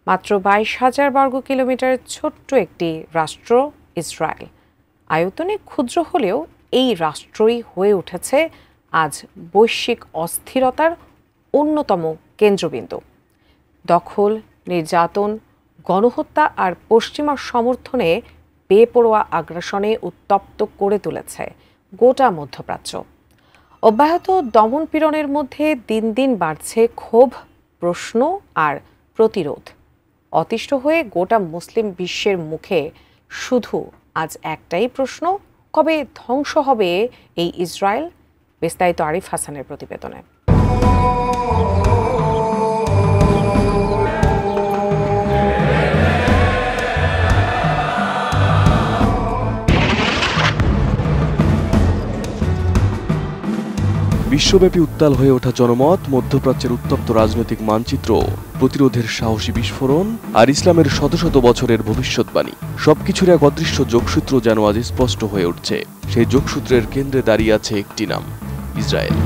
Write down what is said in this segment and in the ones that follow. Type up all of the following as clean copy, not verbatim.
মাত্র 22,000 বর্গ কিলোমিটার ছোট্ট একটি রাষ্ট্র ইসরায়েল। আয়তনে ক্ষুদ্র হলেও এই রাষ্ট্রই হয়ে উঠেছে আজ বৈশ্বিক অস্থিরতার অন্যতম কেন্দ্রবিন্দু। দখল, নির্যাতন, গণহত্যা আর পশ্চিমা সমর্থনে বেপরোয়া আগ্রাসনে উত্তপ্ত করে তুলেছে গোটা মধ্যপ্রাচ্য। অব্যাহত দমনপীড়নের মধ্যে দিন দিন বাড়ছে ক্ষোভ, প্রশ্ন আর প্রতিরোধ। অতিষ্ঠ হয়ে গোটা মুসলিম বিশ্বের মুখে শুধু আজ একটাই প্রশ্ন, কবে ধ্বংস হবে এই ইসরায়েল? বিস্তারিত আরিফ হাসানের প্রতিবেদনে। বিশ্বব্যাপী উত্তাল হয়ে ওঠা জনমত, মধ্যপ্রাচ্যের উত্তপ্ত রাজনৈতিক মানচিত্র, প্রতিরোধের সাহসী বিস্ফোরণ আর ইসলামের শত শত বছরের ভবিষ্যৎবাণী, সবকিছুর এক অদৃশ্য যোগসূত্র যেন আজ স্পষ্ট হয়ে উঠছে। সেই যোগসূত্রের কেন্দ্রে দাঁড়িয়ে আছে একটি নাম, ইসরায়েল।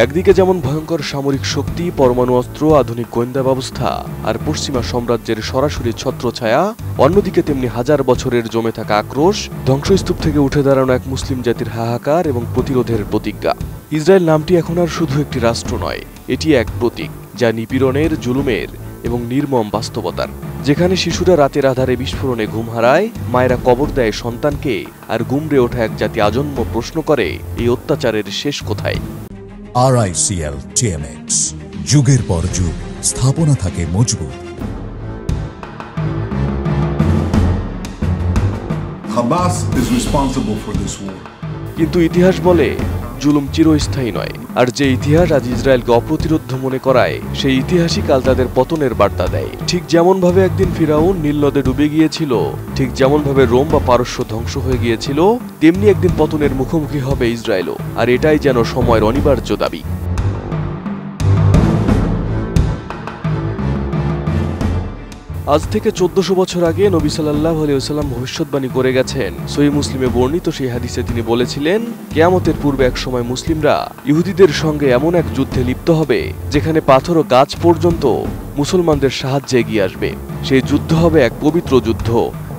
একদিকে যেমন ভয়ঙ্কর সামরিক শক্তি, পরমাণু অস্ত্র, আধুনিক গোয়েন্দা ব্যবস্থা আর পশ্চিমা সাম্রাজ্যের সরাসরি ছত্রছায়া, অন্যদিকে তেমনি হাজার বছরের জমে থাকা আক্রোশ, ধ্বংসস্তূপ থেকে উঠে দাঁড়ানো এক মুসলিম জাতির হাহাকার এবং প্রতিরোধের প্রতিজ্ঞা। ইসরায়েল নামটি এখন আর শুধু একটি রাষ্ট্র নয়, এটি এক প্রতীক, যা নিপীড়নের, জুলুমের এবং নির্মম বাস্তবতার। যেখানে শিশুরা রাতের আধারে বিস্ফোরণে ঘুম হারায়, মায়েরা কবর দেয় সন্তানকে, আর গুমড়ে ওঠা এক জাতি আজন্ম প্রশ্ন করে, এই অত্যাচারের শেষ কোথায়? RICL TMX, যুগের পর যুগ স্থাপনা থাকে মজবুত। Hamas is responsible for this war. কিন্তু ইতিহাস বলে জুলুম চিরস্থায়ী নয়, আর যে ইতিহাস আজ ইসরায়েলকে অপ্রতিরোধ্য মনে করায়, সেই ইতিহাসই কাল তাদের পতনের বার্তা দেয়। ঠিক যেমন ভাবে একদিন ফিরাউন নীল নদে ডুবে গিয়েছিল, ঠিক যেমন ভাবে রোম বা পারস্য ধ্বংস হয়ে গিয়েছিল, তেমনি একদিন পতনের মুখোমুখি হবে ইসরায়েলও। আর এটাই যেন সময়ের অনিবার্য দাবি। আজ থেকে 1400 বছর আগে নবী সাল্লাল্লাহু আলাইহি ওয়াসাল্লাম ভবিষ্যৎবাণী করে গেছেন। সহিহ মুসলিমে বর্ণিত সেই হাদিসে তিনি বলেছিলেন, কিয়ামতের পূর্বে এক সময় মুসলিমরা ইহুদিদের সঙ্গে এমন এক যুদ্ধে লিপ্ত হবে, যেখানে পাথর ও গাছ পর্যন্ত মুসলমানদের সাহায্যে এগিয়ে আসবে। সেই যুদ্ধ হবে এক পবিত্র যুদ্ধ,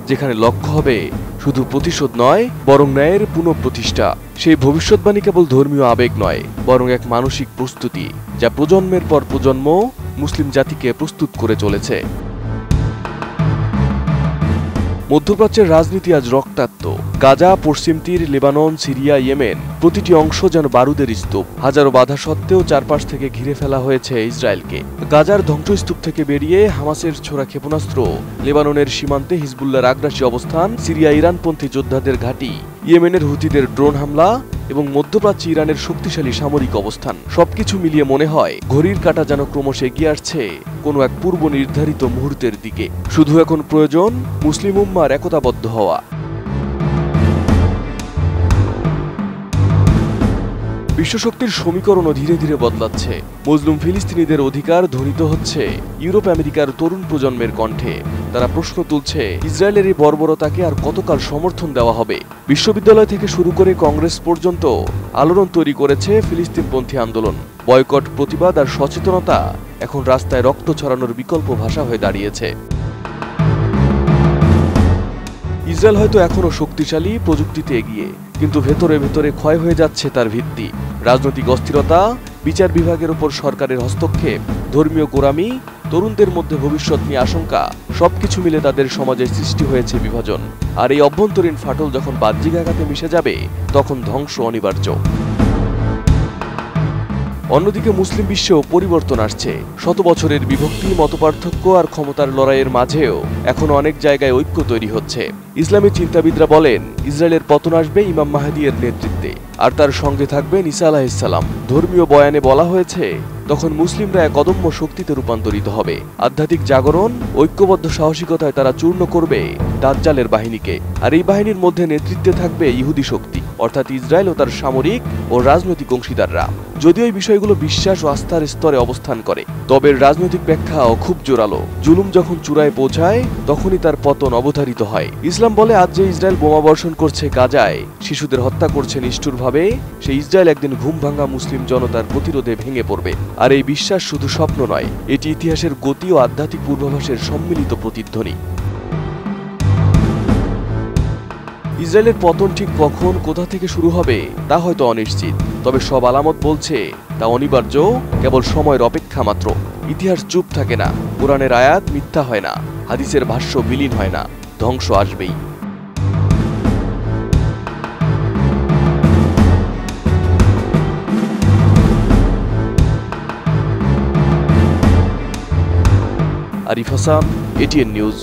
যেখানে লক্ষ্য হবে শুধু প্রতিশোধ নয়, বরং ন্যায়ের পুনঃপ্রতিষ্ঠা। সেই ভবিষ্যৎবাণী কেবল ধর্মীয় আবেগ নয়, বরং এক মানসিক প্রস্তুতি, যা প্রজন্মের পর প্রজন্ম মুসলিম জাতিকে প্রস্তুত করে চলেছে। মধ্যপ্রাচ্যের রাজনীতি আজ রক্তাক্ত। গাজা, পশ্চিম তীর, লেবানন, সিরিয়া, ইয়েমেন, প্রতিটি অংশ যেন বারুদের স্তূপ। হাজারো বাধা সত্ত্বেও চারপাশ থেকে ঘিরে ফেলা হয়েছে ইসরায়েলকে। গাজার ধ্বংসস্তূপ থেকে বেরিয়ে হামাসের ছোড়া ক্ষেপণাস্ত্র, লেবাননের সীমান্তে হিজবুল্লাহর আগ্রাসী অবস্থান, সিরিয়া ইরানপন্থী যোদ্ধাদের ঘাঁটি, ইয়েমেনের হুতিদের ড্রোন হামলা এবং মধ্যপ্রাচ্যে ইরানের শক্তিশালী সামরিক অবস্থান, সবকিছু মিলিয়ে মনে হয় ঘড়ির কাঁটা যেন ক্রমশ এগিয়ে আসছে কোনো এক পূর্ব নির্ধারিত মুহূর্তের দিকে। শুধু এখন প্রয়োজন মুসলিম উম্মার একতাবদ্ধ হওয়া। বিশ্বশক্তির সমীকরণও ধীরে ধীরে বদলাচ্ছে। মজলুম ফিলিস্তিনিদের অধিকার ধ্বনিত হচ্ছে ইউরোপ আমেরিকার তরুণ প্রজন্মের কণ্ঠে। তারা প্রশ্ন তুলছে, ইসরায়েলের এই বর্বরতাকে আর কতকাল সমর্থন দেওয়া হবে? বিশ্ববিদ্যালয় থেকে শুরু করে কংগ্রেস পর্যন্ত আলোড়ন তৈরি করেছে ফিলিস্তিনপন্থী আন্দোলন। বয়কট, প্রতিবাদ আর সচেতনতা এখন রাস্তায় রক্ত ছড়ানোর বিকল্প ভাষা হয়ে দাঁড়িয়েছে। ইসরায়েল হয়তো এখনো শক্তিশালী, প্রযুক্তিতে এগিয়ে, কিন্তু ভেতরে ভেতরে ক্ষয় হয়ে যাচ্ছে তার ভিত্তি। রাজনৈতিক অস্থিরতা, বিচার বিভাগের উপর সরকারের হস্তক্ষেপ, ধর্মীয় গোঁড়ামি, তরুণদের মধ্যে ভবিষ্যৎ নিয়ে আশঙ্কা, সবকিছু মিলে তাদের সমাজে সৃষ্টি হয়েছে বিভাজন। আর এই অভ্যন্তরীণ ফাটল যখন বাহ্যিক আঘাতে মিশে যাবে, তখন ধ্বংস অনিবার্য। অন্যদিকে মুসলিম বিশ্বেও পরিবর্তন আসছে। শত বছরের বিভক্তি, মতপার্থক্য আর ক্ষমতার লড়াইয়ের মাঝেও এখন অনেক জায়গায় ঐক্য তৈরি হচ্ছে। ইসলামী চিন্তাবিদরা বলেন, ইসরায়েলের পতন আসবে ইমাম মাহদী এর নেতৃত্বে, আর তার সঙ্গে থাকবেন ঈসা আলাইহিস সালাম। ধর্মীয় বয়ানে বলা হয়েছে, তখন মুসলিমরা এক অদম্য শক্তিতে রূপান্তরিত হবে। আধ্যাত্মিক জাগরণ, ঐক্যবদ্ধ সাহসিকতায় তারা চূর্ণ করবে দাজ্জালের বাহিনীকে। আর এই বাহিনীর মধ্যে নেতৃত্বে থাকবে ইহুদি শক্তি, অর্থাৎ ইসরায়েল ও তার সামরিক ও রাজনৈতিক অংশীদাররা। যদিও এই বিষয়গুলো বিশ্বাস ও আস্থার স্তরে অবস্থান করে, তবে রাজনৈতিক ব্যাখ্যাও খুব জোরালো। জুলুম যখন চূড়ায় পৌঁছায় তখনই তার পতন অবধারিত হয়। ইসলাম বলে আজ যে ইসরায়েল বোমা বর্ষণ করছে গাজায়, শিশুদের হত্যা করছে নিষ্ঠুরভাবে, সেই ইসরায়েল একদিন ঘুম ভাঙা মুসলিম জনতার প্রতিরোধে ভেঙে পড়বে। আর এই বিশ্বাস শুধু স্বপ্ন নয়, এটি ইতিহাসের গতি ও আধ্যাত্মিক পূর্বাভাসের সম্মিলিত প্রতিধ্বনি। ইসরায়েলের পতন ঠিক কখন, কোথা থেকে শুরু হবে তা হয়তো অনিশ্চিত, তবে সব আলামত বলছে তা অনিবার্য, কেবল সময়ের অপেক্ষা মাত্র। ইতিহাস চুপ থাকে না, কোরআনের আয়াত মিথ্যা হয় না, হাদিসের ভাষ্য বিলীন হয় না, ধ্বংস আসবেই। Arif Hasan, ATN news.